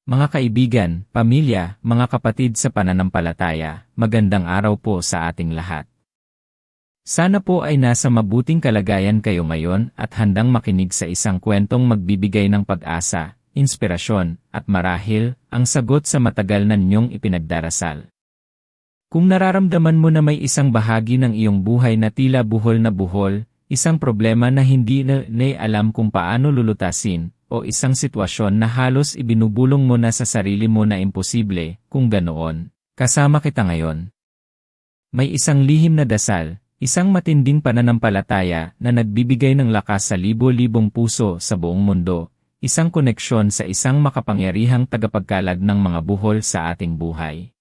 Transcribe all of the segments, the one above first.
Mga kaibigan, pamilya, mga kapatid sa pananampalataya, magandang araw po sa ating lahat. Sana po ay nasa mabuting kalagayan kayo ngayon at handang makinig sa isang kwentong magbibigay ng pag-asa, inspirasyon, at marahil, ang sagot sa matagal na ninyong ipinagdarasal. Kung nararamdaman mo na may isang bahagi ng iyong buhay na tila buhol na buhol, isang problema na hindi na alam kung paano lulutasin, o isang sitwasyon na halos ibinubulong mo na sa sarili mo na imposible, kung ganoon, kasama kita ngayon. May isang lihim na dasal, isang matinding pananampalataya na nagbibigay ng lakas sa libo-libong puso sa buong mundo, isang koneksyon sa isang makapangyarihang tagapagkalag ng mga buhol sa ating buhay.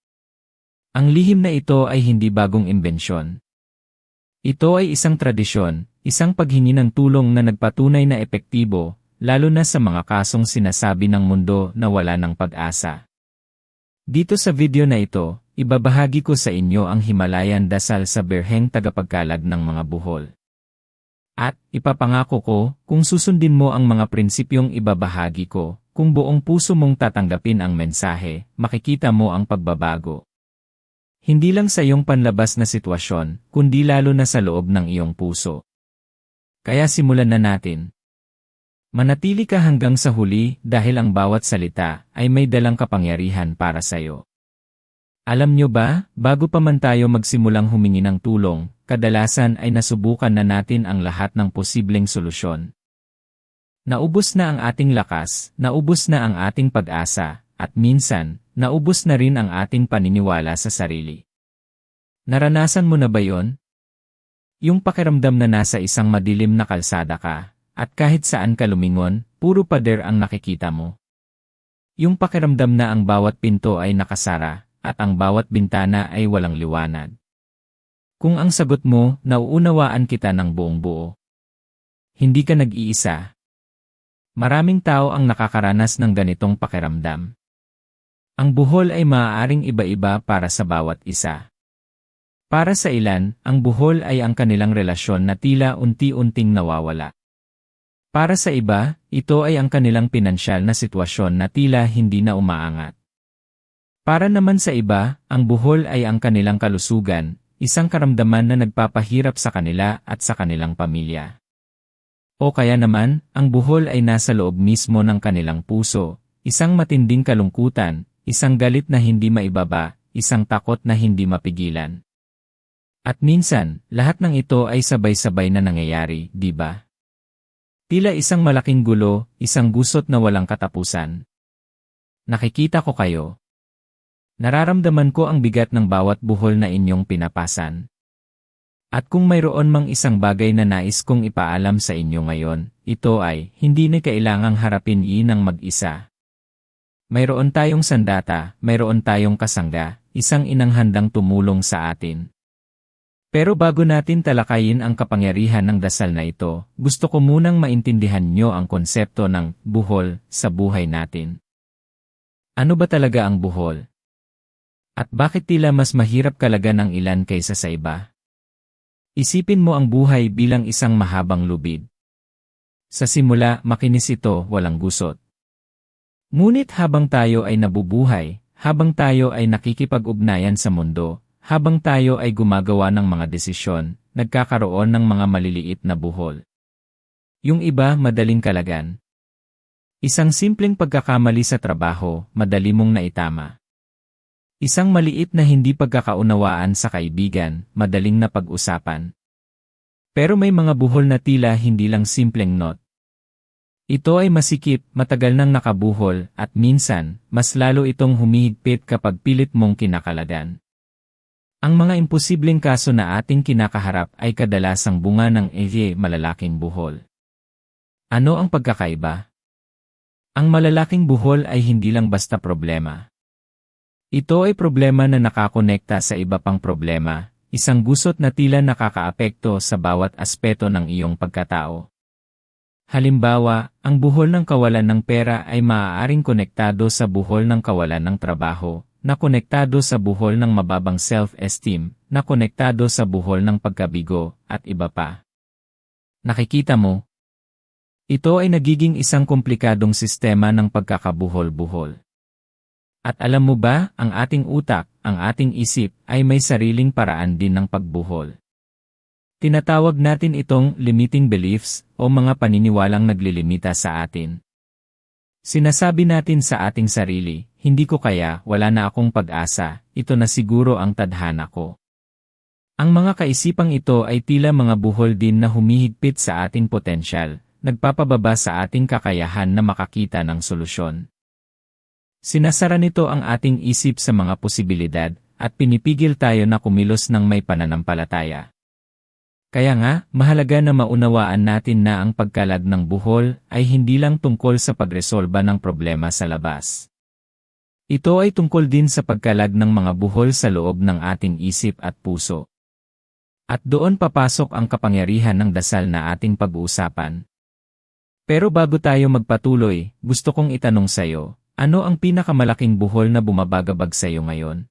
Ang lihim na ito ay hindi bagong imbensyon. Ito ay isang tradisyon, isang paghingi ng tulong na nagpatunay na epektibo, lalo na sa mga kasong sinasabi ng mundo na wala ng pag-asa. Dito sa video na ito, ibabahagi ko sa inyo ang Himalayan dasal sa berheng tagapagkalag ng mga buhol. At, ipapangako ko, kung susundin mo ang mga prinsipyong ibabahagi ko, kung buong puso mong tatanggapin ang mensahe, makikita mo ang pagbabago. Hindi lang sa iyong panlabas na sitwasyon, kundi lalo na sa loob ng iyong puso. Kaya simulan na natin. Manatili ka hanggang sa huli dahil ang bawat salita ay may dalang kapangyarihan para sa iyo. Alam nyo ba, bago pa man tayo magsimulang humingi ng tulong, kadalasan ay nasubukan na natin ang lahat ng posibleng solusyon. Naubos na ang ating lakas, naubos na ang ating pag-asa, at minsan, naubos na rin ang ating paniniwala sa sarili. Naranasan mo na ba yon? Yung pakiramdam na nasa isang madilim na kalsada ka, at kahit saan ka lumingon, puro pader ang nakikita mo. Yung pakiramdam na ang bawat pinto ay nakasara, at ang bawat bintana ay walang liwanag. Kung ang sagot mo, nauunawaan kita ng buong buo. Hindi ka nag-iisa. Maraming tao ang nakakaranas ng ganitong pakiramdam. Ang buhol ay maaaring iba-iba para sa bawat isa. Para sa ilan, ang buhol ay ang kanilang relasyon na tila unti-unting nawawala. Para sa iba, ito ay ang kanilang pinansyal na sitwasyon na tila hindi na umaangat. Para naman sa iba, ang buhol ay ang kanilang kalusugan, isang karamdaman na nagpapahirap sa kanila at sa kanilang pamilya. O kaya naman, ang buhol ay nasa loob mismo ng kanilang puso, isang matinding kalungkutan, isang galit na hindi maibaba, isang takot na hindi mapigilan. At minsan, lahat ng ito ay sabay-sabay na nangyayari, di ba? Tila isang malaking gulo, isang gusot na walang katapusan. Nakikita ko kayo. Nararamdaman ko ang bigat ng bawat buhol na inyong pinapasan. At kung mayroon mang isang bagay na nais kong ipaalam sa inyo ngayon, ito ay, hindi na kailangang harapin ng mag-isa. Mayroon tayong sandata, mayroon tayong kasangga, isang inang handang tumulong sa atin. Pero bago natin talakayin ang kapangyarihan ng dasal na ito, gusto ko munang maintindihan nyo ang konsepto ng buhol sa buhay natin. Ano ba talaga ang buhol? At bakit tila mas mahirap kalagan ng ilan kaysa sa iba? Isipin mo ang buhay bilang isang mahabang lubid. Sa simula, makinis ito, walang gusot. Ngunit habang tayo ay nabubuhay, habang tayo ay nakikipag-ugnayan sa mundo, habang tayo ay gumagawa ng mga desisyon, nagkakaroon ng mga maliliit na buhol. Yung iba madaling kalagan. Isang simpleng pagkakamali sa trabaho, madali mong naitama. Isang maliit na hindi pagkakaunawaan sa kaibigan, madaling na pag-usapan. Pero may mga buhol na tila hindi lang simpleng knot. Ito ay masikip, matagal nang nakabuhol, at minsan, mas lalo itong humihigpit kapag pilit mong kinakalagan. Ang mga imposibleng kaso na ating kinakaharap ay kadalasang bunga ng malalaking buhol. Ano ang pagkakaiba? Ang malalaking buhol ay hindi lang basta problema. Ito ay problema na nakakonekta sa iba pang problema, isang gusot na tila nakakaapekto sa bawat aspeto ng iyong pagkatao. Halimbawa, ang buhol ng kawalan ng pera ay maaaring konektado sa buhol ng kawalan ng trabaho, na konektado sa buhol ng mababang self-esteem, na konektado sa buhol ng pagkabigo, at iba pa. Nakikita mo? Ito ay nagiging isang komplikadong sistema ng pagkakabuhol-buhol. At alam mo ba, ang ating utak, ang ating isip, ay may sariling paraan din ng pagbuhol. Tinatawag natin itong limiting beliefs o mga paniniwalang naglilimita sa atin. Sinasabi natin sa ating sarili, hindi ko kaya, wala na akong pag-asa, ito na siguro ang tadhana ko. Ang mga kaisipang ito ay tila mga buhol din na humihigpit sa ating potensyal, nagpapababa sa ating kakayahan na makakita ng solusyon. Sinasara nito ang ating isip sa mga posibilidad, at pinipigil tayo na kumilos ng may pananampalataya. Kaya nga, mahalaga na maunawaan natin na ang pagkalag ng buhol ay hindi lang tungkol sa pagresolba ng problema sa labas. Ito ay tungkol din sa pagkalag ng mga buhol sa loob ng ating isip at puso. At doon papasok ang kapangyarihan ng dasal na ating pag-uusapan. Pero bago tayo magpatuloy, gusto kong itanong sa'yo, ano ang pinakamalaking buhol na bumabagabag sa'yo ngayon?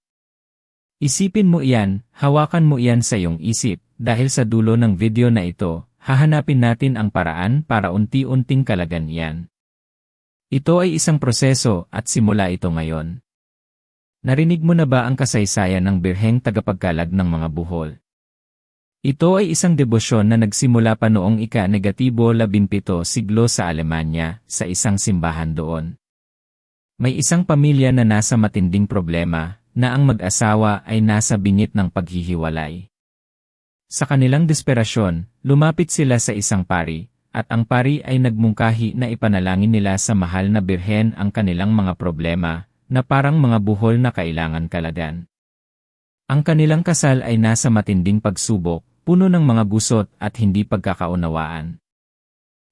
Isipin mo iyan, hawakan mo iyan sa iyong isip. Dahil sa dulo ng video na ito, hahanapin natin ang paraan para unti-unting kalagan iyan. Ito ay isang proseso at simula ito ngayon. Narinig mo na ba ang kasaysayan ng birheng tagapagkalag ng mga buhol? Ito ay isang debosyon na nagsimula pa noong ika-17 siglo sa Alemanya, sa isang simbahan doon. May isang pamilya na nasa matinding problema, na ang mag-asawa ay nasa bingit ng paghihiwalay. Sa kanilang desperasyon, lumapit sila sa isang pari, at ang pari ay nagmungkahi na ipanalangin nila sa mahal na birhen ang kanilang mga problema, na parang mga buhol na kailangan kalagan. Ang kanilang kasal ay nasa matinding pagsubok, puno ng mga gusot at hindi pagkakaunawaan.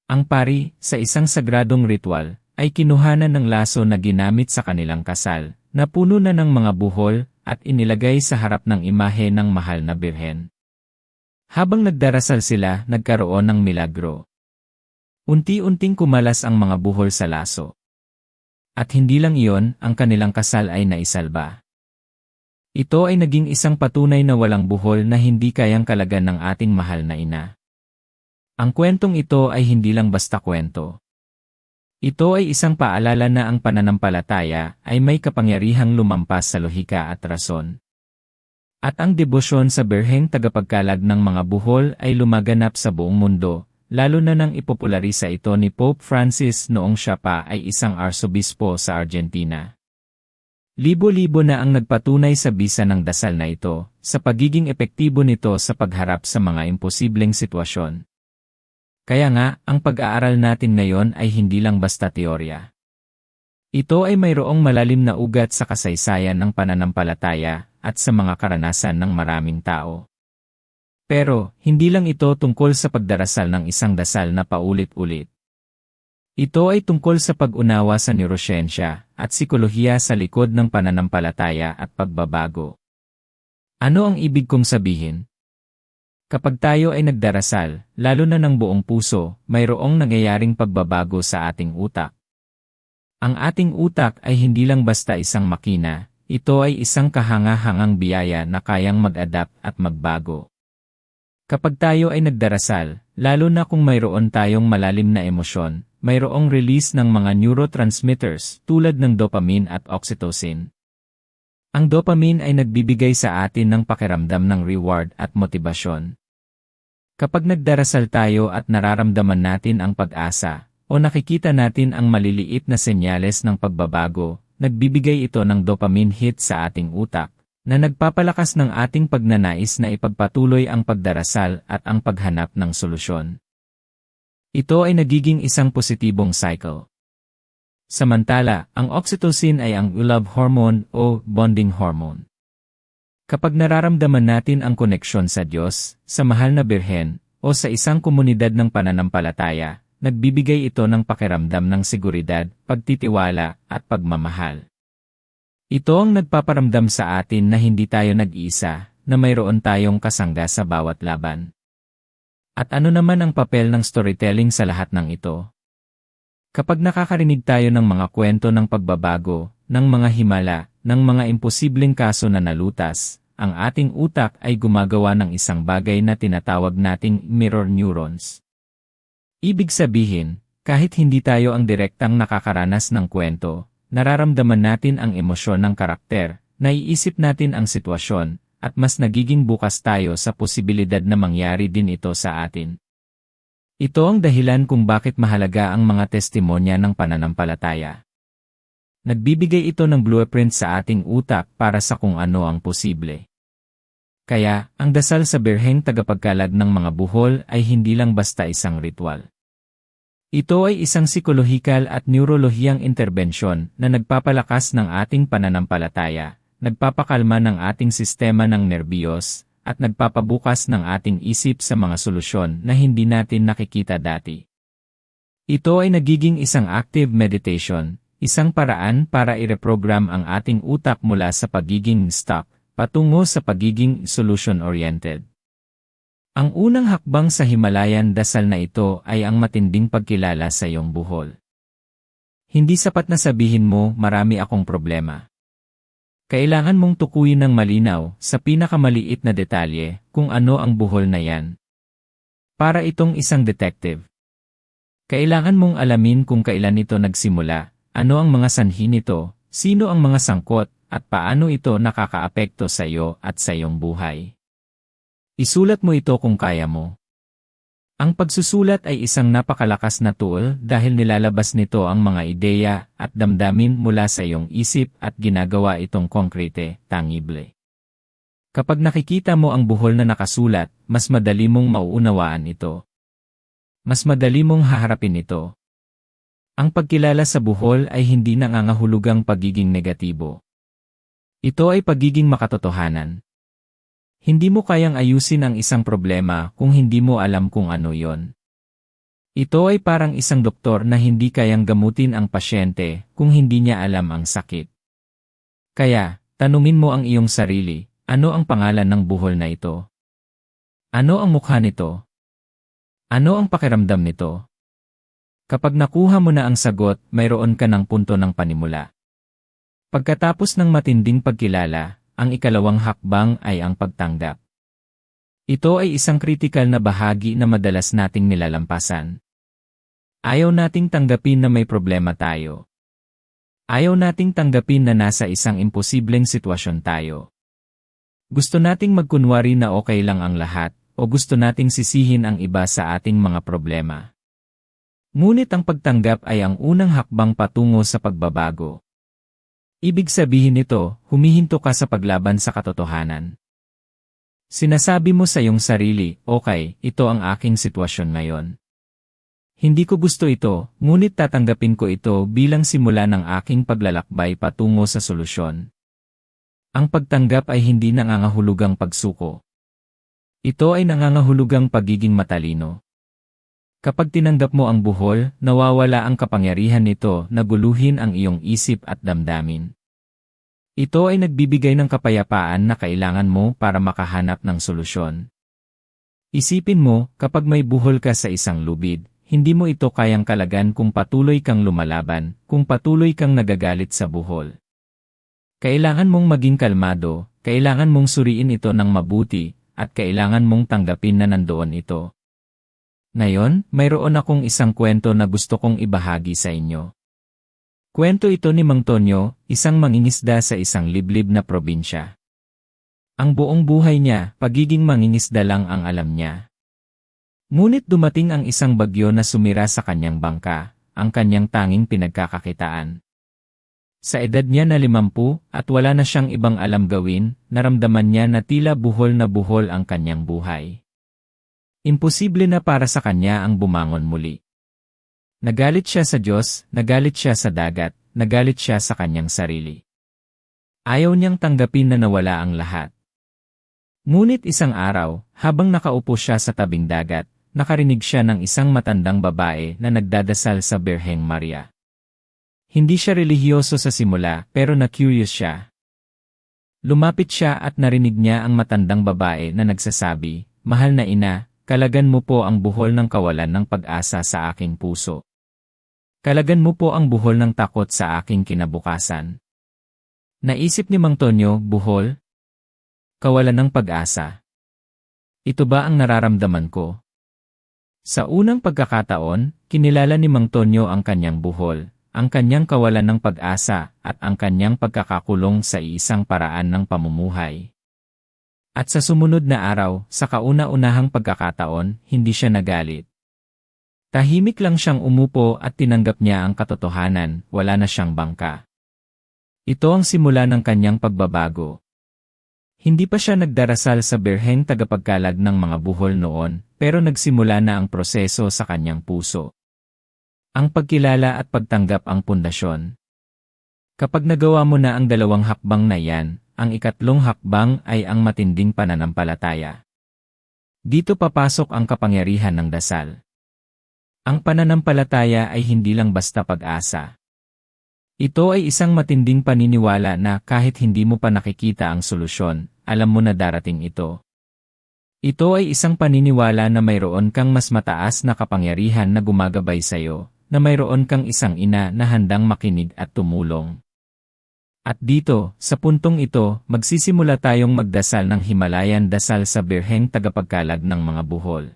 Ang pari, sa isang sagradong ritual, ay kinuhanan ng laso na ginamit sa kanilang kasal, na puno na ng mga buhol, at inilagay sa harap ng imahe ng mahal na birhen. Habang nagdarasal sila, nagkaroon ng milagro. Unti-unting kumalas ang mga buhol sa laso. At hindi lang iyon, ang kanilang kasal ay naisalba. Ito ay naging isang patunay na walang buhol na hindi kayang kalagan ng ating mahal na ina. Ang kwentong ito ay hindi lang basta kwento. Ito ay isang paalala na ang pananampalataya ay may kapangyarihang lumampas sa lohika at rason. At ang debosyon sa birheng tagapagkalag ng mga buhol ay lumaganap sa buong mundo, lalo na nang ipopularisa ito ni Pope Francis noong siya pa ay isang arsobispo sa Argentina. Libo-libo na ang nagpatunay sa bisa ng dasal na ito, sa pagiging epektibo nito sa pagharap sa mga imposibleng sitwasyon. Kaya nga, ang pag-aaral natin ngayon ay hindi lang basta teorya. Ito ay mayroong malalim na ugat sa kasaysayan ng pananampalataya at sa mga karanasan ng maraming tao. Pero, hindi lang ito tungkol sa pagdarasal ng isang dasal na paulit-ulit. Ito ay tungkol sa pag-unawa sa neurosiyensya at psikolohiya sa likod ng pananampalataya at pagbabago. Ano ang ibig kong sabihin? Kapag tayo ay nagdarasal, lalo na ng buong puso, mayroong nangyayaring pagbabago sa ating utak. Ang ating utak ay hindi lang basta isang makina, ito ay isang kahanga-hangang biyaya na kayang mag-adapt at magbago. Kapag tayo ay nagdarasal, lalo na kung mayroon tayong malalim na emosyon, mayroong release ng mga neurotransmitters tulad ng dopamine at oxytocin. Ang dopamine ay nagbibigay sa atin ng pakiramdam ng reward at motibasyon. Kapag nagdarasal tayo at nararamdaman natin ang pag-asa, o nakikita natin ang maliliit na senyales ng pagbabago, nagbibigay ito ng dopamine hit sa ating utak, na nagpapalakas ng ating pagnanais na ipagpatuloy ang pagdarasal at ang paghanap ng solusyon. Ito ay nagiging isang positibong cycle. Samantala, ang oxytocin ay ang love hormone o bonding hormone. Kapag nararamdaman natin ang koneksyon sa Diyos, sa mahal na birhen, o sa isang komunidad ng pananampalataya, nagbibigay ito ng pakiramdam ng seguridad, pagtitiwala, at pagmamahal. Ito ang nagpaparamdam sa atin na hindi tayo nag-iisa, na mayroon tayong kasangga sa bawat laban. At ano naman ang papel ng storytelling sa lahat ng ito? Kapag nakakarinig tayo ng mga kwento ng pagbabago, ng mga himala, ng mga imposibleng kaso na nalutas, ang ating utak ay gumagawa ng isang bagay na tinatawag nating mirror neurons. Ibig sabihin, kahit hindi tayo ang direktang nakakaranas ng kwento, nararamdaman natin ang emosyon ng karakter, naiisip natin ang sitwasyon, at mas nagiging bukas tayo sa posibilidad na mangyari din ito sa atin. Ito ang dahilan kung bakit mahalaga ang mga testimonya ng pananampalataya. Nagbibigay ito ng blueprint sa ating utak para sa kung ano ang posible. Kaya, ang dasal sa Birheng Tagapagkalag ng mga buhol ay hindi lang basta isang ritual. Ito ay isang psikolohikal at neurolohiyang interbensyon na nagpapalakas ng ating pananampalataya, nagpapakalma ng ating sistema ng nerbiyos, at nagpapabukas ng ating isip sa mga solusyon na hindi natin nakikita dati. Ito ay nagiging isang active meditation, isang paraan para i-reprogram ang ating utak mula sa pagiging stuck, patungo sa pagiging solution-oriented. Ang unang hakbang sa Himalayan dasal na ito ay ang matinding pagkilala sa iyong buhol. Hindi sapat na sabihin mo, marami akong problema. Kailangan mong tukuyin ng malinaw, sa pinakamaliit na detalye, kung ano ang buhol na yan. Para itong isang detective. Kailangan mong alamin kung kailan ito nagsimula, ano ang mga sanhi nito, sino ang mga sangkot, at paano ito nakakaapekto sa iyo at sa iyong buhay. Isulat mo ito kung kaya mo. Ang pagsusulat ay isang napakalakas na tool dahil nilalabas nito ang mga ideya at damdamin mula sa iyong isip at ginagawa itong konkrete, tangible. Kapag nakikita mo ang buhol na nakasulat, mas madali mong mauunawaan ito. Mas madali mong haharapin ito. Ang pagkilala sa buhol ay hindi nangangahulugang pagiging negatibo. Ito ay pagiging makatotohanan. Hindi mo kayang ayusin ang isang problema kung hindi mo alam kung ano yon. Ito ay parang isang doktor na hindi kayang gamutin ang pasyente kung hindi niya alam ang sakit. Kaya, tanungin mo ang iyong sarili, ano ang pangalan ng buhol na ito? Ano ang mukha nito? Ano ang pakiramdam nito? Kapag nakuha mo na ang sagot, mayroon ka ng punto ng panimula. Pagkatapos ng matinding pagkilala, ang ikalawang hakbang ay ang pagtanggap. Ito ay isang kritikal na bahagi na madalas nating nilalampasan. Ayaw nating tanggapin na may problema tayo. Ayaw nating tanggapin na nasa isang imposibleng sitwasyon tayo. Gusto nating magkunwari na okay lang ang lahat, o gusto nating sisihin ang iba sa ating mga problema. Ngunit ang pagtanggap ay ang unang hakbang patungo sa pagbabago. Ibig sabihin nito, humihinto ka sa paglaban sa katotohanan. Sinasabi mo sa iyong sarili, okay, ito ang aking sitwasyon ngayon. Hindi ko gusto ito, ngunit tatanggapin ko ito bilang simula ng aking paglalakbay patungo sa solusyon. Ang pagtanggap ay hindi nangangahulugang pagsuko. Ito ay nangangahulugang pagiging matalino. Kapag tinanggap mo ang buhol, nawawala ang kapangyarihan nito na guluhin ang iyong isip at damdamin. Ito ay nagbibigay ng kapayapaan na kailangan mo para makahanap ng solusyon. Isipin mo, kapag may buhol ka sa isang lubid, hindi mo ito kayang kalagan kung patuloy kang lumalaban, kung patuloy kang nagagalit sa buhol. Kailangan mong maging kalmado, kailangan mong suriin ito ng mabuti, at kailangan mong tanggapin na nandoon ito. Ngayon, mayroon akong isang kwento na gusto kong ibahagi sa inyo. Kwento ito ni Mang Tonyo, isang mangingisda sa isang liblib na probinsya. Ang buong buhay niya, pagiging mangingisda lang ang alam niya. Ngunit dumating ang isang bagyo na sumira sa kanyang bangka, ang kanyang tanging pinagkakakitaan. Sa edad niya na 50 at wala na siyang ibang alam gawin, naramdaman niya na tila buhol na buhol ang kanyang buhay. Imposible na para sa kanya ang bumangon muli. Nagalit siya sa Diyos, nagalit siya sa dagat, nagalit siya sa kanyang sarili. Ayaw niyang tanggapin na nawala ang lahat. Ngunit isang araw, habang nakaupo siya sa tabing dagat, nakarinig siya ng isang matandang babae na nagdadasal sa Birheng Maria. Hindi siya relihiyoso sa simula pero na-curious siya. Lumapit siya at narinig niya ang matandang babae na nagsasabi, "Mahal na ina, kalagan mo po ang buhol ng kawalan ng pag-asa sa aking puso. Kalagan mo po ang buhol ng takot sa aking kinabukasan." Naisip ni Mang Tonyo, buhol? Kawalan ng pag-asa. Ito ba ang nararamdaman ko? Sa unang pagkakataon, kinilala ni Mang Tonyo ang kanyang buhol, ang kanyang kawalan ng pag-asa, at ang kanyang pagkakakulong sa iisang paraan ng pamumuhay. At sa sumunod na araw, sa kauna-unahang pagkakataon, hindi siya nagalit. Tahimik lang siyang umupo at tinanggap niya ang katotohanan, wala na siyang bangka. Ito ang simula ng kanyang pagbabago. Hindi pa siya nagdarasal sa birheng tagapagkalag ng mga buhol noon, pero nagsimula na ang proseso sa kanyang puso. Ang pagkilala at pagtanggap ang pundasyon. Kapag nagawa mo na ang dalawang hakbang na yan, ang ikatlong hakbang ay ang matinding pananampalataya. Dito papasok ang kapangyarihan ng dasal. Ang pananampalataya ay hindi lang basta pag-asa. Ito ay isang matinding paniniwala na kahit hindi mo pa nakikita ang solusyon, alam mo na darating ito. Ito ay isang paniniwala na mayroon kang mas mataas na kapangyarihan na gumagabay sa'yo, na mayroon kang isang ina na handang makinig at tumulong. At dito, sa puntong ito, magsisimula tayong magdasal ng Himalayan dasal sa birheng tagapagkalag ng mga buhol.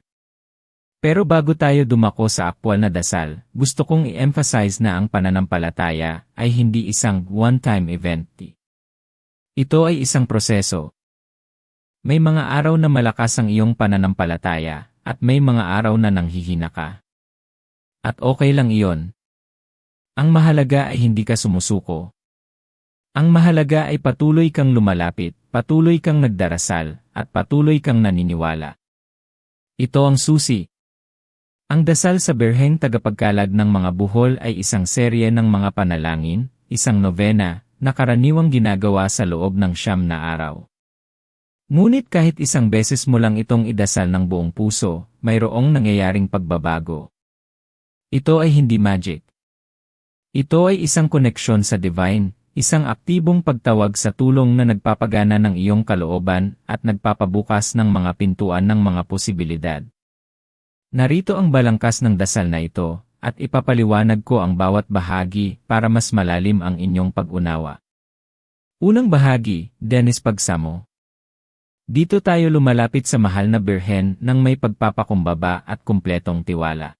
Pero bago tayo dumako sa aktwal na dasal, gusto kong i-emphasize na ang pananampalataya ay hindi isang one-time event. Ito ay isang proseso. May mga araw na malakas ang iyong pananampalataya, at may mga araw na nanghihina ka. At okay lang iyon. Ang mahalaga ay hindi ka sumusuko. Ang mahalaga ay patuloy kang lumalapit, patuloy kang nagdarasal, at patuloy kang naniniwala. Ito ang susi. Ang dasal sa birheng tagapagkalag ng mga buhol ay isang serye ng mga panalangin, isang nobena, na karaniwang ginagawa sa loob ng 9 na araw. Ngunit kahit isang beses mo lang itong idasal ng buong puso, mayroong nangyayaring pagbabago. Ito ay hindi magic. Ito ay isang koneksyon sa divine, isang aktibong pagtawag sa tulong na nagpapagana ng iyong kalooban at nagpapabukas ng mga pintuan ng mga posibilidad. Narito ang balangkas ng dasal na ito, at ipapaliwanag ko ang bawat bahagi para mas malalim ang inyong pag-unawa. Unang bahagi, Dennis Pagsamo. Dito tayo lumalapit sa mahal na birhen ng may pagpapakumbaba at kumpletong tiwala.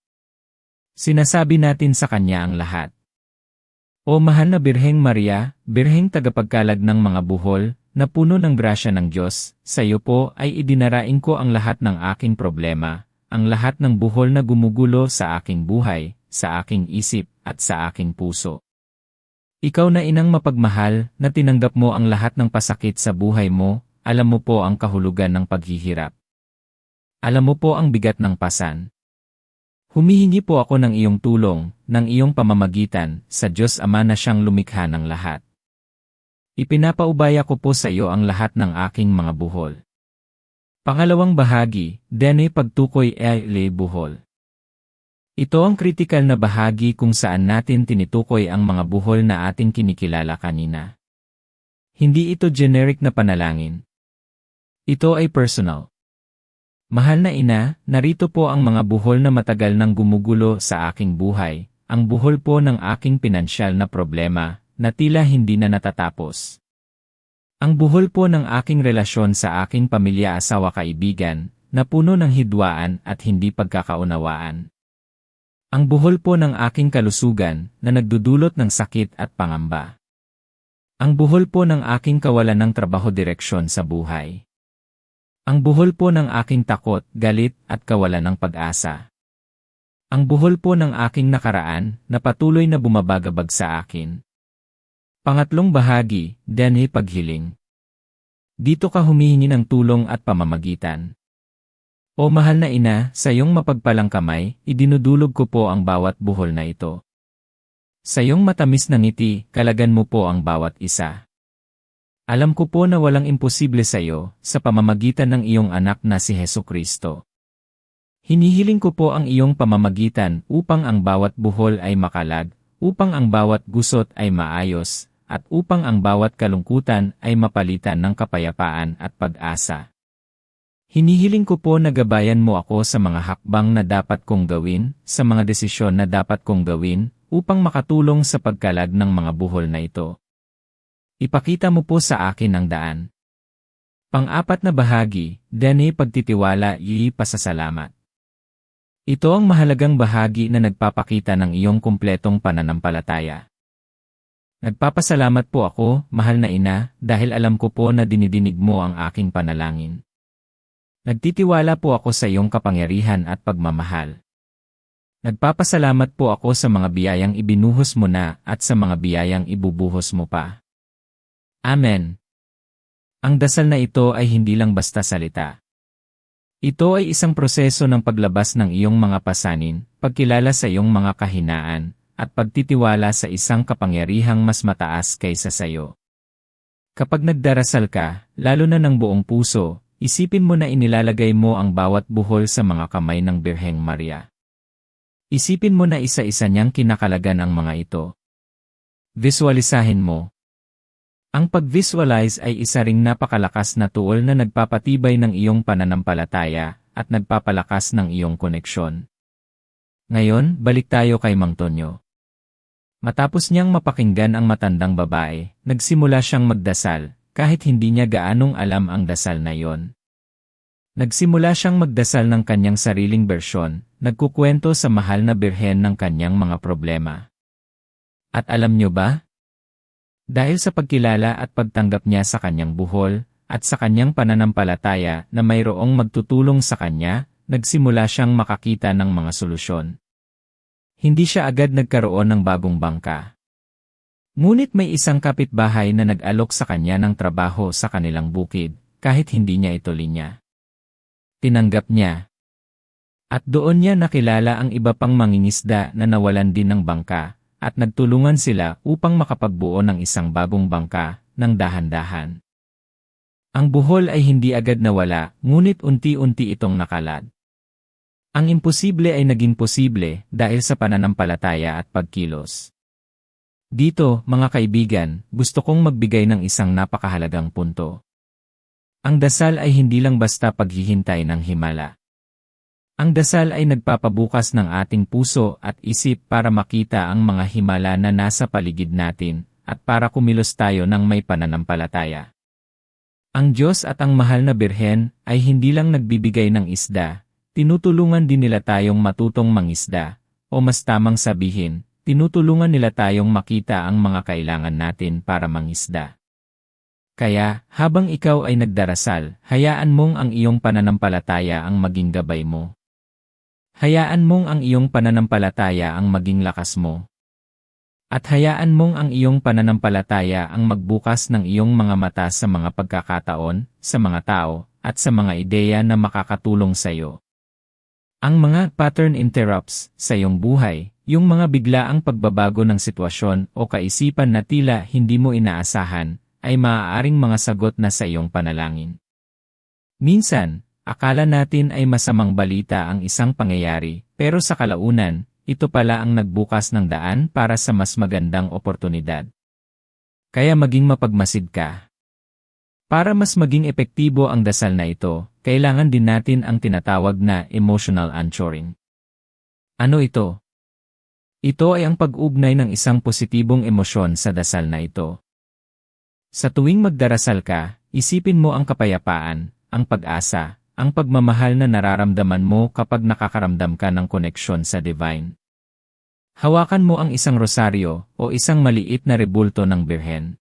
Sinasabi natin sa kanya ang lahat. O mahal na Birheng Maria, birheng tagapagkalag ng mga buhol, na puno ng grasya ng Diyos, sa iyo po ay idinaraing ko ang lahat ng aking problema, ang lahat ng buhol na gumugulo sa aking buhay, sa aking isip, at sa aking puso. Ikaw na inang mapagmahal, na tinanggap mo ang lahat ng pasakit sa buhay mo, alam mo po ang kahulugan ng paghihirap. Alam mo po ang bigat ng pasan. Humihingi po ako ng iyong tulong, ng iyong pamamagitan, sa Diyos Ama na siyang lumikha ng lahat. Ipinapaubaya ko po sa iyo ang lahat ng aking mga buhol. Pangalawang bahagi, Dene pagtukoy ay buhol. Ito ang kritikal na bahagi kung saan natin tinitukoy ang mga buhol na ating kinikilala kanina. Hindi ito generic na panalangin. Ito ay personal. Mahal na ina, narito po ang mga buhol na matagal nang gumugulo sa aking buhay, ang buhol po ng aking pinansyal na problema, na tila hindi na natatapos. Ang buhol po ng aking relasyon sa aking pamilya asawa kaibigan, na puno ng hidwaan at hindi pagkakaunawaan. Ang buhol po ng aking kalusugan, na nagdudulot ng sakit at pangamba. Ang buhol po ng aking kawalan ng trabaho direksyon sa buhay. Ang buhol po ng aking takot, galit, at kawalan ng pag-asa. Ang buhol po ng aking nakaraan, na patuloy na bumabagabag sa akin. Pangatlong bahagi, Dene paghiling. Dito ka humihingi ng tulong at pamamagitan. O mahal na ina, sa iyong mapagpalang kamay, idinudulog ko po ang bawat buhol na ito. Sa iyong matamis na ngiti, kalagan mo po ang bawat isa. Alam ko po na walang imposible sa iyo, sa pamamagitan ng iyong anak na si Hesukristo. Hinihiling ko po ang iyong pamamagitan upang ang bawat buhol ay makalag, upang ang bawat gusot ay maayos, at upang ang bawat kalungkutan ay mapalitan ng kapayapaan at pag-asa. Hinihiling ko po na gabayan mo ako sa mga hakbang na dapat kong gawin, sa mga desisyon na dapat kong gawin, upang makatulong sa pagkalag ng mga buhol na ito. Ipakita mo po sa akin ang daan. Pang-apat na bahagi, Dene pagtitiwala, pasasalamat. Ito ang mahalagang bahagi na nagpapakita ng iyong kumpletong pananampalataya. Nagpapasalamat po ako, mahal na ina, dahil alam ko po na dinidinig mo ang aking panalangin. Nagtitiwala po ako sa iyong kapangyarihan at pagmamahal. Nagpapasalamat po ako sa mga biyayang ibinuhos mo na at sa mga biyayang ibubuhos mo pa. Amen. Ang dasal na ito ay hindi lang basta salita. Ito ay isang proseso ng paglabas ng iyong mga pasanin, pagkilala sa iyong mga kahinaan, at pagtitiwala sa isang kapangyarihang mas mataas kaysa sa iyo. Kapag nagdarasal ka, lalo na ng buong puso, isipin mo na inilalagay mo ang bawat buhol sa mga kamay ng Birheng Maria. Isipin mo na isa-isa niyang kinakalagan ang mga ito. Visualisahin mo. Ang pag-visualize ay isa ring napakalakas na tool na nagpapatibay ng iyong pananampalataya at nagpapalakas ng iyong koneksyon. Ngayon, balik tayo kay Mang Tonyo. Matapos niyang mapakinggan ang matandang babae, nagsimula siyang magdasal, kahit hindi niya gaanong alam ang dasal na iyon. Nagsimula siyang magdasal ng kanyang sariling bersyon, nagkukwento sa mahal na birhen ng kanyang mga problema. At alam niyo ba? Dahil sa pagkilala at pagtanggap niya sa kanyang buhol, at sa kanyang pananampalataya na mayroong magtutulong sa kanya, nagsimula siyang makakita ng mga solusyon. Hindi siya agad nagkaroon ng bagong bangka. Ngunit may isang kapitbahay na nag-alok sa kanya ng trabaho sa kanilang bukid, kahit hindi niya ito linya. Tinanggap niya. At doon niya nakilala ang iba pang mangingisda na nawalan din ng bangka, at nagtulungan sila upang makapagbuo ng isang bagong bangka, ng dahan-dahan. Ang buhol ay hindi agad nawala, ngunit unti-unti itong nakalad. Ang imposible ay naging posible dahil sa pananampalataya at pagkilos. Dito, mga kaibigan, gusto kong magbigay ng isang napakahalagang punto. Ang dasal ay hindi lang basta paghihintay ng himala. Ang dasal ay nagpapabukas ng ating puso at isip para makita ang mga himala na nasa paligid natin, at para kumilos tayo ng may pananampalataya. Ang Diyos at ang mahal na Birhen ay hindi lang nagbibigay ng isda, tinutulungan din nila tayong matutong mangisda, o mas tamang sabihin, tinutulungan nila tayong makita ang mga kailangan natin para mangisda. Kaya, habang ikaw ay nagdarasal, hayaan mong ang iyong pananampalataya ang maging gabay mo. Hayaan mong ang iyong pananampalataya ang maging lakas mo. At hayaan mong ang iyong pananampalataya ang magbukas ng iyong mga mata sa mga pagkakataon, sa mga tao, at sa mga ideya na makakatulong sa iyo. Ang mga pattern interrupts sa iyong buhay, yung mga biglaang pagbabago ng sitwasyon o kaisipan na tila hindi mo inaasahan, ay maaaring mga sagot na sa iyong panalangin. Minsan, akala natin ay masamang balita ang isang pangyayari, pero sa kalaunan, ito pala ang nagbukas ng daan para sa mas magandang oportunidad. Kaya maging mapagmasid ka. Para mas maging epektibo ang dasal na ito, kailangan din natin ang tinatawag na emotional anchoring. Ano ito? Ito ay ang pag-ugnay ng isang positibong emosyon sa dasal na ito. Sa tuwing magdarasal ka, isipin mo ang kapayapaan, ang pag-asa, ang pagmamahal na nararamdaman mo kapag nakakaramdam ka ng koneksyon sa divine. Hawakan mo ang isang rosaryo o isang maliit na rebulto ng Birhen.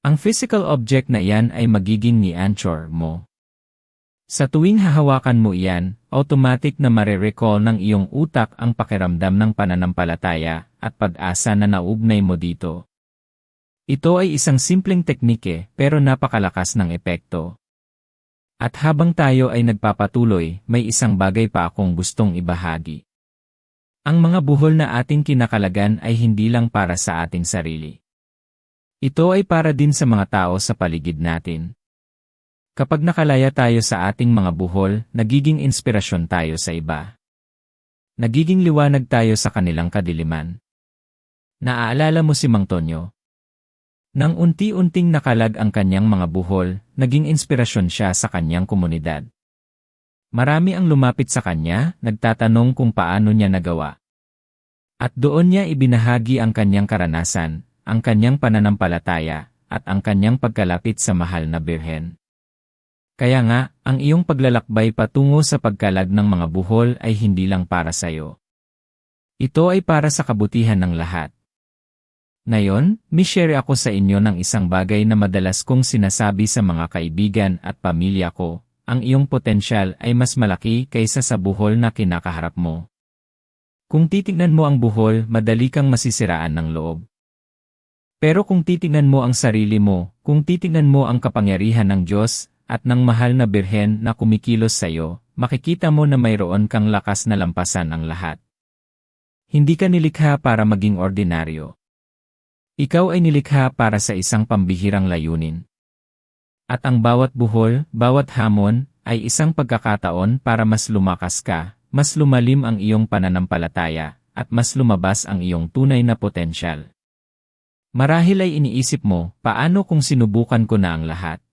Ang physical object na iyan ay magiging ni-anchor mo. Sa tuwing hahawakan mo iyan, automatic na mare-recall ng iyong utak ang pakiramdam ng pananampalataya at pag-asa na naugnay mo dito. Ito ay isang simpleng teknike pero napakalakas ng epekto. At habang tayo ay nagpapatuloy, may isang bagay pa akong gustong ibahagi. Ang mga buhol na ating kinakalagan ay hindi lang para sa ating sarili. Ito ay para din sa mga tao sa paligid natin. Kapag nakalaya tayo sa ating mga buhol, nagiging inspirasyon tayo sa iba. Nagiging liwanag tayo sa kanilang kadiliman. Naaalala mo si Mang Tonyo? Nang unti-unting nakalag ang kanyang mga buhol, naging inspirasyon siya sa kanyang komunidad. Marami ang lumapit sa kanya, nagtatanong kung paano niya nagawa. At doon niya ibinahagi ang kanyang karanasan, ang kanyang pananampalataya, at ang kanyang pagkalapit sa mahal na Birhen. Kaya nga, ang iyong paglalakbay patungo sa pagkalag ng mga buhol ay hindi lang para sa'yo. Ito ay para sa kabutihan ng lahat. Ngayon, mi-share ako sa inyo ng isang bagay na madalas kong sinasabi sa mga kaibigan at pamilya ko, ang iyong potensyal ay mas malaki kaysa sa buhol na kinakaharap mo. Kung titignan mo ang buhol, madali kang masisiraan ng loob. Pero kung titignan mo ang sarili mo, kung titignan mo ang kapangyarihan ng Diyos at ng mahal na birhen na kumikilos sa iyo, makikita mo na mayroon kang lakas na lampasan ang lahat. Hindi ka nilikha para maging ordinaryo. Ikaw ay nilikha para sa isang pambihirang layunin. At ang bawat buhol, bawat hamon, ay isang pagkakataon para mas lumakas ka, mas lumalim ang iyong pananampalataya, at mas lumabas ang iyong tunay na potensyal. Marahil ay iniisip mo, paano kung sinubukan ko na ang lahat?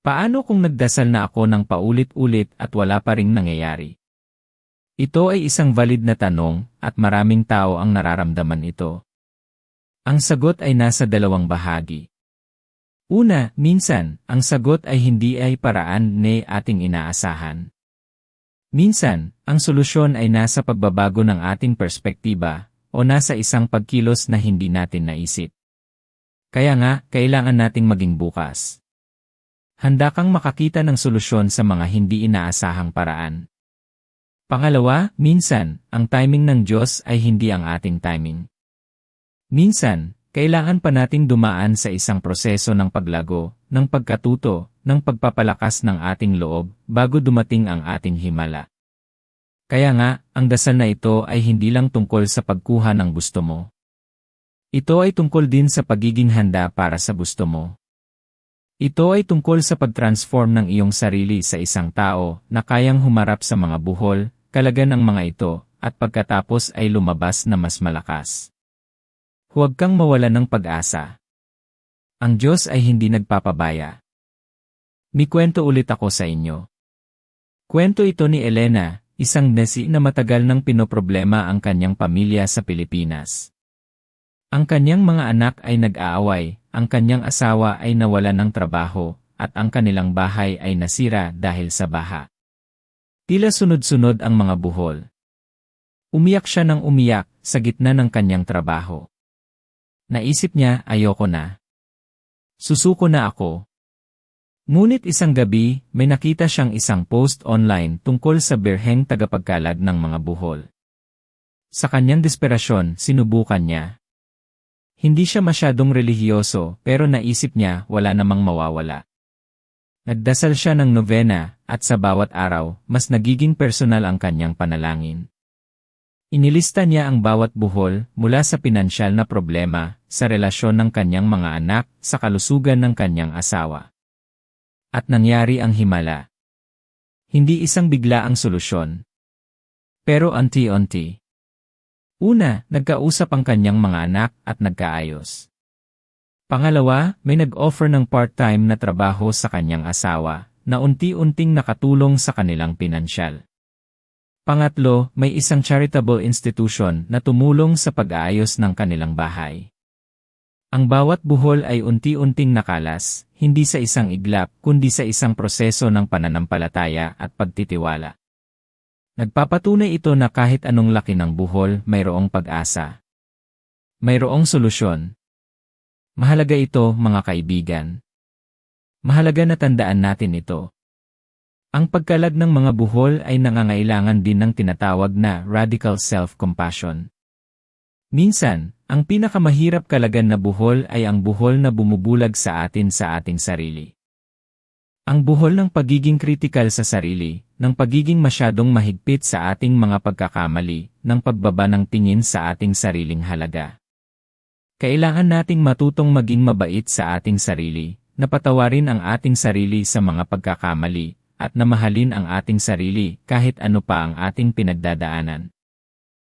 Paano kung nagdasal na ako ng paulit-ulit at wala pa ring nangyayari? Ito ay isang valid na tanong, at maraming tao ang nararamdaman ito. Ang sagot ay nasa dalawang bahagi. Una, minsan, ang sagot ay hindi ay paraan na ating inaasahan. Minsan, ang solusyon ay nasa pagbabago ng ating perspektiba o nasa isang pagkilos na hindi natin naisip. Kaya nga, kailangan nating maging bukas. Handa kang makakita ng solusyon sa mga hindi inaasahang paraan. Pangalawa, minsan, ang timing ng Diyos ay hindi ang ating timing. Minsan, kailangan pa nating dumaan sa isang proseso ng paglago, ng pagkatuto, ng pagpapalakas ng ating loob, bago dumating ang ating himala. Kaya nga, ang dasal na ito ay hindi lang tungkol sa pagkuha ng gusto mo. Ito ay tungkol din sa pagiging handa para sa gusto mo. Ito ay tungkol sa pag-transform ng iyong sarili sa isang tao na kayang humarap sa mga buhol, kalagan ng mga ito, at pagkatapos ay lumabas na mas malakas. Huwag kang mawalan ng pag-asa. Ang Diyos ay hindi nagpapabaya. May kwento ulit ako sa inyo. Kwento ito ni Elena, isang nesi na matagal nang pinoproblema ang kanyang pamilya sa Pilipinas. Ang kanyang mga anak ay nag-aaway, ang kanyang asawa ay nawalan ng trabaho, at ang kanilang bahay ay nasira dahil sa baha. Tila sunod-sunod ang mga buhol. Umiyak siya ng umiyak sa gitna ng kanyang trabaho. Naisip niya, ayoko na. Susuko na ako. Ngunit isang gabi, may nakita siyang isang post online tungkol sa birheng tagapagkalag ng mga buhol. Sa kanyang desperasyon, sinubukan niya. Hindi siya masyadong relihiyoso pero naisip niya wala namang mawawala. Nagdasal siya ng novena at sa bawat araw, mas nagiging personal ang kanyang panalangin. Inilista niya ang bawat buhol mula sa pinansyal na problema, sa relasyon ng kanyang mga anak, sa kalusugan ng kanyang asawa. At nangyari ang himala. Hindi isang bigla ang solusyon. Pero unti-unti. Una, nagkausap ang kanyang mga anak at nagkaayos. Pangalawa, may nag-offer ng part-time na trabaho sa kanyang asawa, na unti-unting nakatulong sa kanilang pinansyal. Pangatlo, may isang charitable institution na tumulong sa pag-aayos ng kanilang bahay. Ang bawat buhol ay unti-unting nakalas, hindi sa isang iglap kundi sa isang proseso ng pananampalataya at pagtitiwala. Nagpapatunay ito na kahit anong laki ng buhol, mayroong pag-asa. Mayroong solusyon. Mahalaga ito, mga kaibigan. Mahalaga na tandaan natin ito. Ang pagkalag ng mga buhol ay nangangailangan din ng tinatawag na radical self-compassion. Minsan, ang pinakamahirap kalagan na buhol ay ang buhol na bumubulag sa ating sarili. Ang buhol ng pagiging kritikal sa sarili, ng pagiging masyadong mahigpit sa ating mga pagkakamali, ng pagbaba ng tingin sa ating sariling halaga. Kailangan nating matutong maging mabait sa ating sarili, na patawarin ang ating sarili sa mga pagkakamali, at na mahalin ang ating sarili kahit ano pa ang ating pinagdadaanan.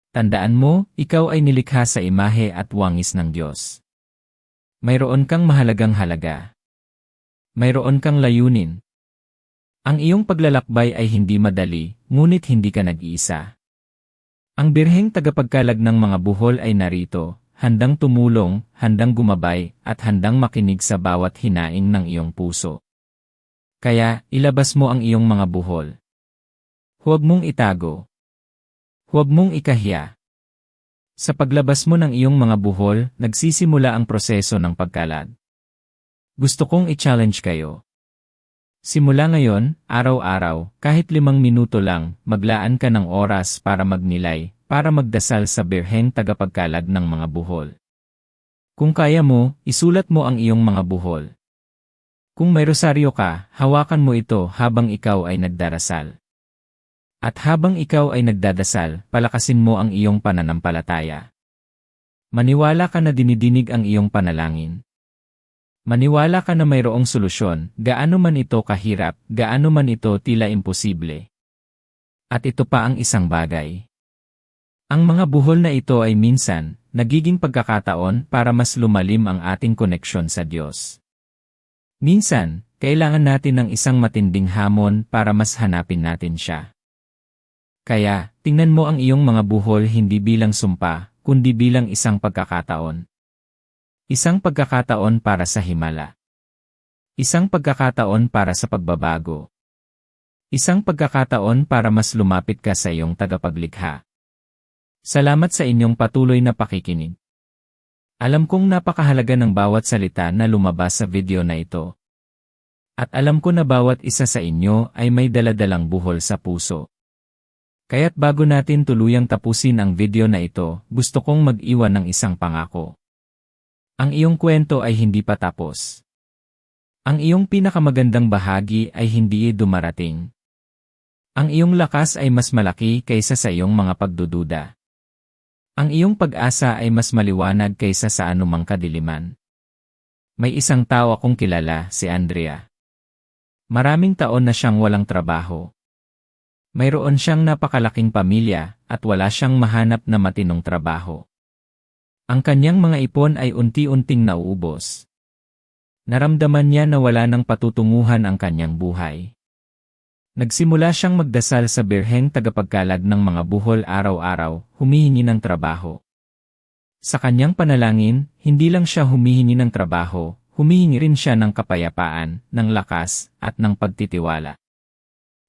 Tandaan mo, ikaw ay nilikha sa imahe at wangis ng Diyos. Mayroon kang mahalagang halaga. Mayroon kang layunin. Ang iyong paglalakbay ay hindi madali, ngunit hindi ka nag-iisa. Ang birheng tagapagkalag ng mga buhol ay narito, handang tumulong, handang gumabay, at handang makinig sa bawat hinaing ng iyong puso. Kaya, ilabas mo ang iyong mga buhol. Huwag mong itago. Huwag mong ikahiya. Sa paglabas mo ng iyong mga buhol, nagsisimula ang proseso ng pagkalat. Gusto kong i-challenge kayo. Simula ngayon, araw-araw, kahit 5 minuto lang, maglaan ka ng oras para magnilay, para magdasal sa Birheng tagapagkalag ng mga buhol. Kung kaya mo, isulat mo ang iyong mga buhol. Kung may rosaryo ka, hawakan mo ito habang ikaw ay nagdarasal. At habang ikaw ay nagdadasal, palakasin mo ang iyong pananampalataya. Maniwala ka na dinidinig ang iyong panalangin. Maniwala ka na mayroong solusyon, gaano man ito kahirap, gaano man ito tila imposible. At ito pa ang isang bagay. Ang mga buhol na ito ay minsan, nagiging pagkakataon para mas lumalim ang ating koneksyon sa Diyos. Minsan, kailangan natin ng isang matinding hamon para mas hanapin natin siya. Kaya, tingnan mo ang iyong mga buhol hindi bilang sumpa, kundi bilang isang pagkakataon. Isang pagkakataon para sa himala. Isang pagkakataon para sa pagbabago. Isang pagkakataon para mas lumapit ka sa iyong tagapaglikha. Salamat sa inyong patuloy na pakikinig. Alam kong napakahalaga ng bawat salita na lumabas sa video na ito. At alam ko na bawat isa sa inyo ay may daladalang buhol sa puso. Kaya't bago natin tuluyang tapusin ang video na ito, gusto kong mag-iwan ng isang pangako. Ang iyong kwento ay hindi pa tapos. Ang iyong pinakamagandang bahagi ay hindi dumarating. Ang iyong lakas ay mas malaki kaysa sa iyong mga pagdududa. Ang iyong pag-asa ay mas maliwanag kaysa sa anumang kadiliman. May isang tao akong kilala, si Andrea. Maraming taon na siyang walang trabaho. Mayroon siyang napakalaking pamilya at wala siyang mahanap na matinong trabaho. Ang kanyang mga ipon ay unti-unting nauubos. Naramdaman niya na wala nang patutunguhan ang kanyang buhay. Nagsimula siyang magdasal sa Birheng tagapagkalag ng mga buhol araw-araw, humihingi ng trabaho. Sa kanyang panalangin, hindi lang siya humihingi ng trabaho, humihingi rin siya ng kapayapaan, ng lakas, at ng pagtitiwala.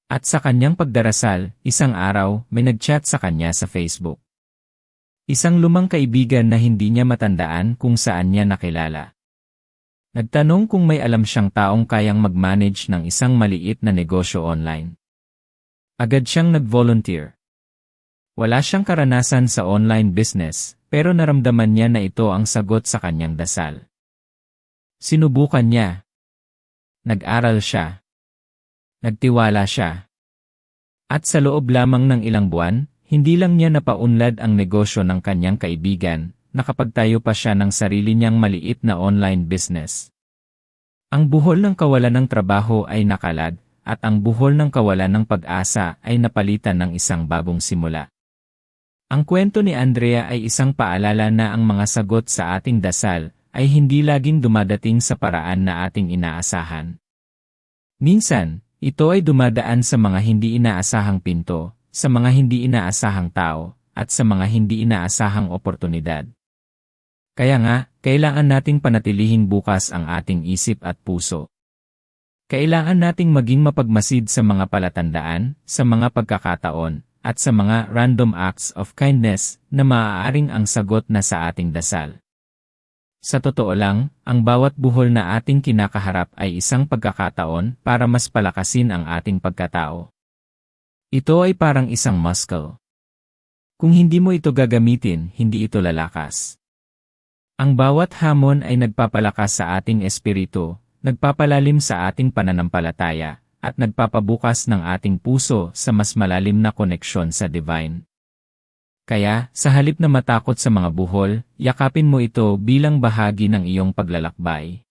At sa kanyang pagdarasal, isang araw, may nag-chat sa kanya sa Facebook. Isang lumang kaibigan na hindi niya matandaan kung saan niya nakilala. Nagtanong kung may alam siyang taong kayang mag-manage ng isang maliit na negosyo online. Agad siyang nag-volunteer. Wala siyang karanasan sa online business, pero naramdaman niya na ito ang sagot sa kanyang dasal. Sinubukan niya. Nag-aral siya. Nagtiwala siya. At sa loob lamang ng ilang buwan, hindi lang niya napaunlad ang negosyo ng kanyang kaibigan, nakapagtayo pa siya ng sarili niyang maliit na online business. Ang buhol ng kawalan ng trabaho ay nakalad, at ang buhol ng kawalan ng pag-asa ay napalitan ng isang bagong simula. Ang kwento ni Andrea ay isang paalala na ang mga sagot sa ating dasal ay hindi laging dumadating sa paraan na ating inaasahan. Minsan, ito ay dumadaan sa mga hindi inaasahang pinto, sa mga hindi inaasahang tao, at sa mga hindi inaasahang oportunidad. Kaya nga, kailangan nating panatilihin bukas ang ating isip at puso. Kailangan nating maging mapagmasid sa mga palatandaan, sa mga pagkakataon, at sa mga random acts of kindness na maaaring ang sagot na sa ating dasal. Sa totoo lang, ang bawat buhol na ating kinakaharap ay isang pagkakataon para mas palakasin ang ating pagkatao. Ito ay parang isang muscle. Kung hindi mo ito gagamitin, hindi ito lalakas. Ang bawat hamon ay nagpapalakas sa ating espiritu, nagpapalalim sa ating pananampalataya, at nagpapabukas ng ating puso sa mas malalim na koneksyon sa divine. Kaya, sa halip na matakot sa mga buhol, yakapin mo ito bilang bahagi ng iyong paglalakbay.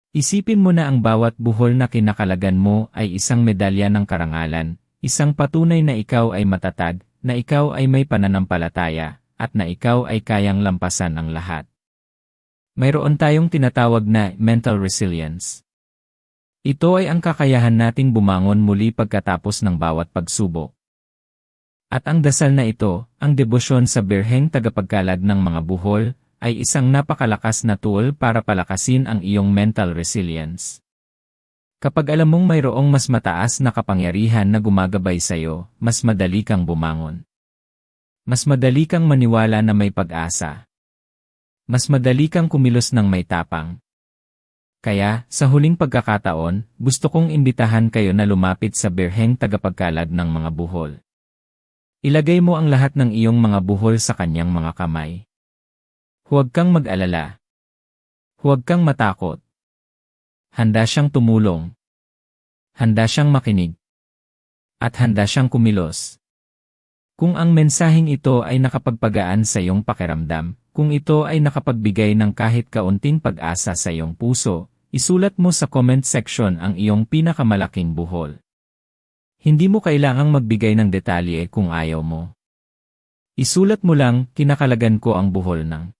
Isipin mo na ang bawat buhol na kinakalagan mo ay isang medalya ng karangalan, isang patunay na ikaw ay matatag, na ikaw ay may pananampalataya, at na ikaw ay kayang lampasan ang lahat. Mayroon tayong tinatawag na mental resilience. Ito ay ang kakayahan nating bumangon muli pagkatapos ng bawat pagsubok. At ang dasal na ito, ang debosyon sa Birheng tagapagkalag ng mga buhol, ay isang napakalakas na tool para palakasin ang iyong mental resilience. Kapag alam mong mayroong mas mataas na kapangyarihan na gumagabay sa'yo, mas madali kang bumangon. Mas madali kang maniwala na may pag-asa. Mas madali kang kumilos ng may tapang. Kaya, sa huling pagkakataon, gusto kong imbitahan kayo na lumapit sa birheng tagapagkalad ng mga buhol. Ilagay mo ang lahat ng iyong mga buhol sa kanyang mga kamay. Huwag kang mag-alala. Huwag kang matakot. Handa siyang tumulong. Handa siyang makinig. At handa siyang kumilos. Kung ang mensaheng ito ay nakapagpagaan sa iyong pakiramdam, kung ito ay nakapagbigay ng kahit kaunting pag-asa sa iyong puso, isulat mo sa comment section ang iyong pinakamalaking buhol. Hindi mo kailangang magbigay ng detalye kung ayaw mo. Isulat mo lang, kinakalagan ko ang buhol ng.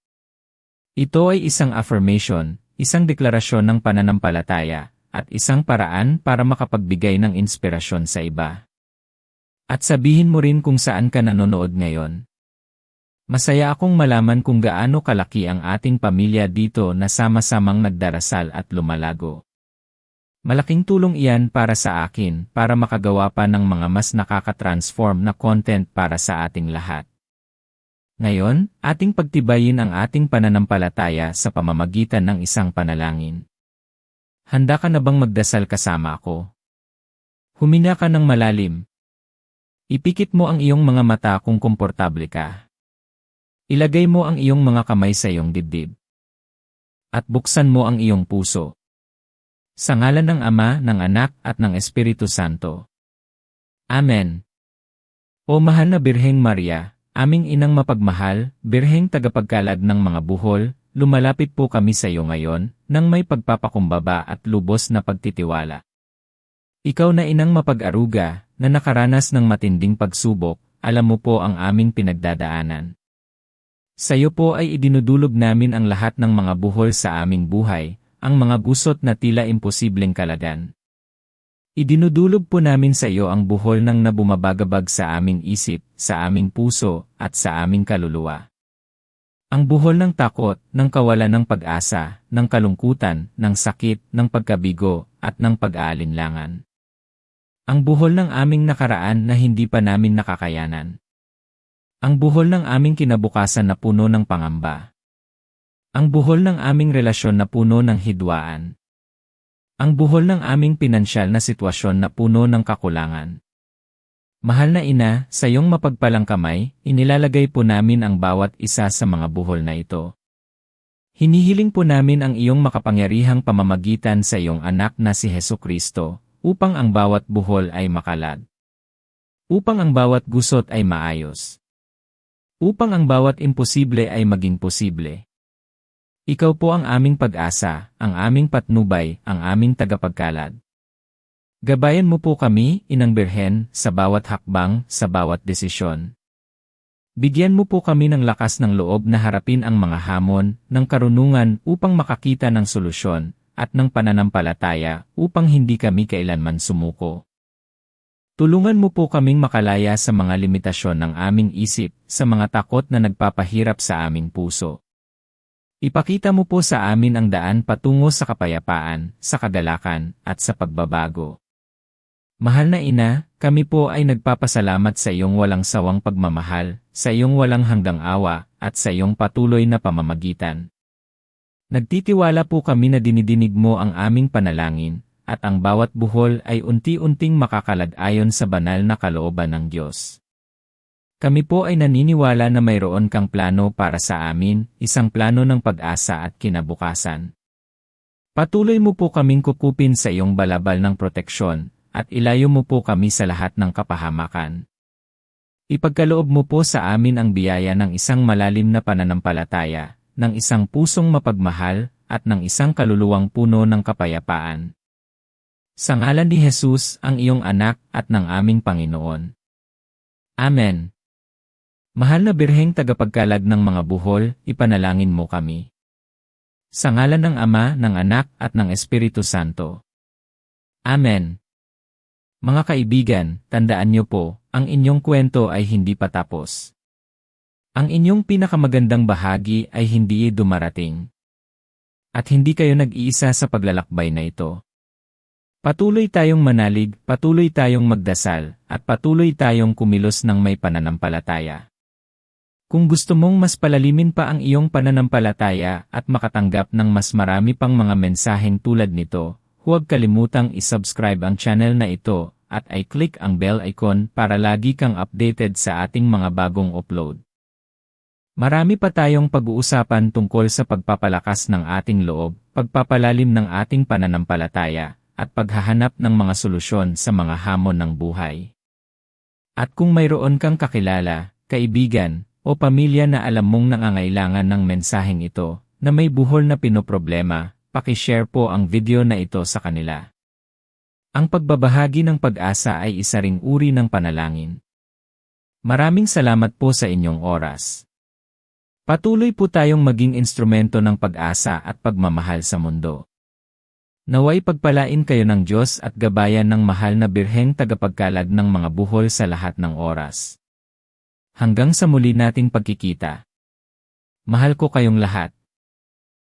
Ito ay isang affirmation, isang deklarasyon ng pananampalataya, at isang paraan para makapagbigay ng inspirasyon sa iba. At sabihin mo rin kung saan ka nanonood ngayon. Masaya akong malaman kung gaano kalaki ang ating pamilya dito na sama-samang nagdarasal at lumalago. Malaking tulong iyan para sa akin para makagawa pa ng mga mas nakaka-transform na content para sa ating lahat. Ngayon, ating pagtibayin ang ating pananampalataya sa pamamagitan ng isang panalangin. Handa ka na bang magdasal kasama ako? Huminga ka ng malalim. Ipikit mo ang iyong mga mata kung komportable ka. Ilagay mo ang iyong mga kamay sa iyong dibdib. At buksan mo ang iyong puso. Sa ngalan ng Ama, ng Anak, at ng Espiritu Santo. Amen. O mahal na Birheng Maria, aming inang mapagmahal, Birheng tagapagkalad ng mga buhol, lumalapit po kami sa iyo ngayon, nang may pagpapakumbaba at lubos na pagtitiwala. Ikaw na inang mapag-aruga, na nakaranas ng matinding pagsubok, alam mo po ang aming pinagdadaanan. Sa iyo po ay idinudulog namin ang lahat ng mga buhol sa aming buhay, ang mga gusot na tila imposibleng kalagan. Idinudulog po namin sa iyo ang buhol ng nabumabagabag sa aming isip, sa aming puso, at sa aming kaluluwa. Ang buhol ng takot, ng kawalan ng pag-asa, ng kalungkutan, ng sakit, ng pagkabigo, at ng pag-aalinlangan. Ang buhol ng aming nakaraan na hindi pa namin nakakayanan. Ang buhol ng aming kinabukasan na puno ng pangamba. Ang buhol ng aming relasyon na puno ng hidwaan. Ang buhol ng aming pinansyal na sitwasyon na puno ng kakulangan. Mahal na Ina, sa iyong mapagpalang kamay, inilalagay po namin ang bawat isa sa mga buhol na ito. Hinihiling po namin ang iyong makapangyarihang pamamagitan sa iyong anak na si Hesukristo, upang ang bawat buhol ay makalad. Upang ang bawat gusot ay maayos. Upang ang bawat imposible ay maging posible. Ikaw po ang aming pag-asa, ang aming patnubay, ang aming tagapagkalad. Gabayan mo po kami, Inang Birhen, sa bawat hakbang, sa bawat desisyon. Bigyan mo po kami ng lakas ng loob na harapin ang mga hamon, ng karunungan upang makakita ng solusyon, at ng pananampalataya upang hindi kami kailanman sumuko. Tulungan mo po kaming makalaya sa mga limitasyon ng aming isip, sa mga takot na nagpapahirap sa aming puso. Ipakita mo po sa amin ang daan patungo sa kapayapaan, sa kagalakan, at sa pagbabago. Mahal na Ina, kami po ay nagpapasalamat sa iyong walang sawang pagmamahal, sa iyong walang hanggang awa, at sa iyong patuloy na pamamagitan. Nagtitiwala po kami na dinidinig mo ang aming panalangin, at ang bawat buhol ay unti-unting makakalad ayon sa banal na kalooban ng Diyos. Kami po ay naniniwala na mayroon kang plano para sa amin, isang plano ng pag-asa at kinabukasan. Patuloy mo po kaming kukupin sa iyong balabal ng proteksyon, at ilayo mo po kami sa lahat ng kapahamakan. Ipagkaloob mo po sa amin ang biyaya ng isang malalim na pananampalataya, ng isang pusong mapagmahal, at ng isang kaluluwang puno ng kapayapaan. Sa ngalan ni Jesus, ang iyong anak, at ng aming Panginoon. Amen. Mahal na Birheng tagapagkalad ng mga buhol, ipanalangin mo kami. Sa ngalan ng Ama, ng Anak, at ng Espiritu Santo. Amen. Mga kaibigan, tandaan niyo po, ang inyong kwento ay hindi pa tapos. Ang inyong pinakamagandang bahagi ay hindi dumarating. At hindi kayo nag-iisa sa paglalakbay na ito. Patuloy tayong manalig, patuloy tayong magdasal, at patuloy tayong kumilos ng may pananampalataya. Kung gusto mong mas palalimin pa ang iyong pananampalataya at makatanggap ng mas marami pang mga mensaheng tulad nito, huwag kalimutang isubscribe ang channel na ito at i-click ang bell icon para lagi kang updated sa ating mga bagong upload. Marami pa tayong pag-uusapan tungkol sa pagpapalakas ng ating loob, pagpapalalim ng ating pananampalataya, at paghahanap ng mga solusyon sa mga hamon ng buhay. At kung mayroon kang kakilala, kaibigan, o pamilya na alam mong nangangailangan ng mensaheng ito, na may buhol na pinoproblema, paki-share po ang video na ito sa kanila. Ang pagbabahagi ng pag-asa ay isa ring uri ng panalangin. Maraming salamat po sa inyong oras. Patuloy po tayong maging instrumento ng pag-asa at pagmamahal sa mundo. Naway pagpalain kayo ng Diyos at gabayan ng mahal na birheng tagapagkalad ng mga buhol sa lahat ng oras. Hanggang sa muli nating pagkikita. Mahal ko kayong lahat.